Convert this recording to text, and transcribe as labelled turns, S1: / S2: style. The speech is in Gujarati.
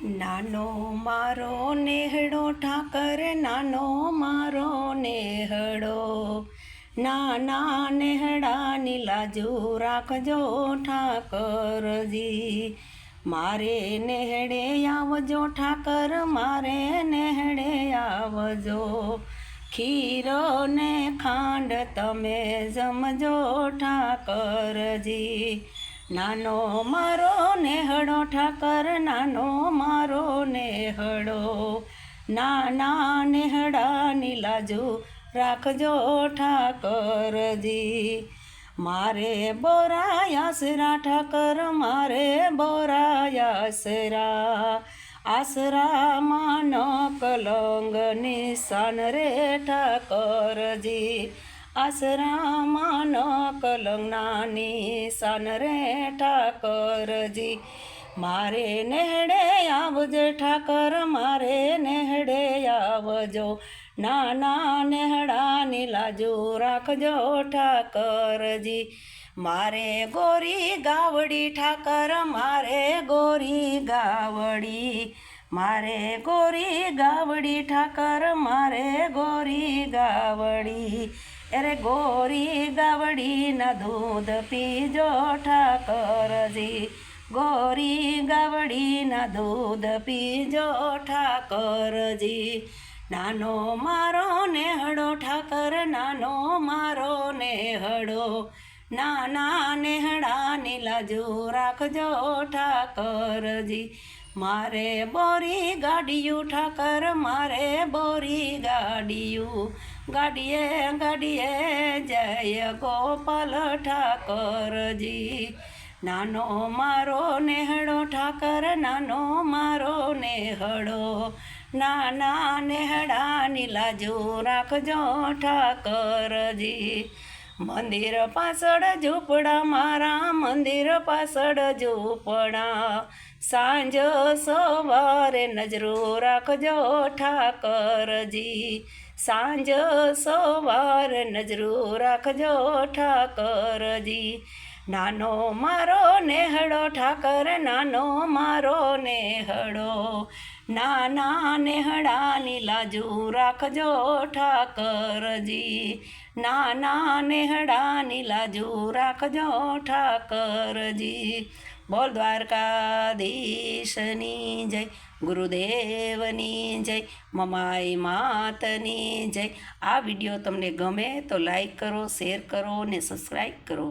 S1: નાનો મારો નેહડો ઠાકર, નાનો મારો નેહડો, નાના નેહડાની લાજુ રાખજો ઠાકરજી. મારે નેહડે આવજો ઠાકર, મારે નેહડે આવજો, ખીર ને ખાંડ તમે જમજો ઠાકરજી. નાનો મારો નેહડો ઠાકર, નાનો મારો નેહડો, નાના નેહડાની લાજુ રાખજો ઠાકરજી. મારે બોરાયાસરા ઠાકર, મારે બોરાયાસરા, આસરામાં ન કલંગ નિશાન રે ઠાકરજી. આસરામાં ન કલંગના નિશાન રે ઠાકરજી. મારે નેહડે આવજે ઠાકર, મારે નેહડે આવજો, નાના નેહડાની લાજુ રાખજો ઠાકરજી. મારે ગોરી ગાવડી ઠાકર, મારે ગોરી ગાવડી, મારે ગોરી ગાવડી ઠાકર, મારે ગોરી ગાવડી. અરે ગોરી ગાવડીના દૂધ પીજો ઠાકરજી, ગોરી ગાવડીના દૂધ પીજો ઠાકરજી. નાનો મારો નેહડો ઠાકર, નાનો મારો નેહડો, નાના નેહડાની લાજુ રાખજો ઠાકરજી. મારે બોરી ગાડિયું ઠાકર, મારે બોરી ગાડિયું, ગાડીએ ગાડીએ જય ગોપાલ ઠાકરજી. નાનો મારો નેહડો ઠાકર, નાનો મારો નેહડો, નાના નેહડાની લાજુ રાખજો ઠાકરજી. મંદિર પાછળ ઝૂંપડા મારા, મંદિર પાછળ ઝૂંપડા, સાંજ સવારે નજરો રાખજો ઠાકરજી. સાંજ સવારે નજરો રાખજો ઠાકરજી. નાનો મારો નેહડો ઠાકર, નાનો મારો નેહડો, નાના નેહડાની લાજુ રાખજો ઠાકરજી. નાના નેહડાની લાજુ રાખજો ઠાકરજી. બોલ દ્વારકાધીશની જય, ગુરુદેવની જય, મમાઈ માતની જય. આ વિડીયો તમને ગમે તો લાઈક કરો, શેર કરો ને સબસ્ક્રાઈબ કરો.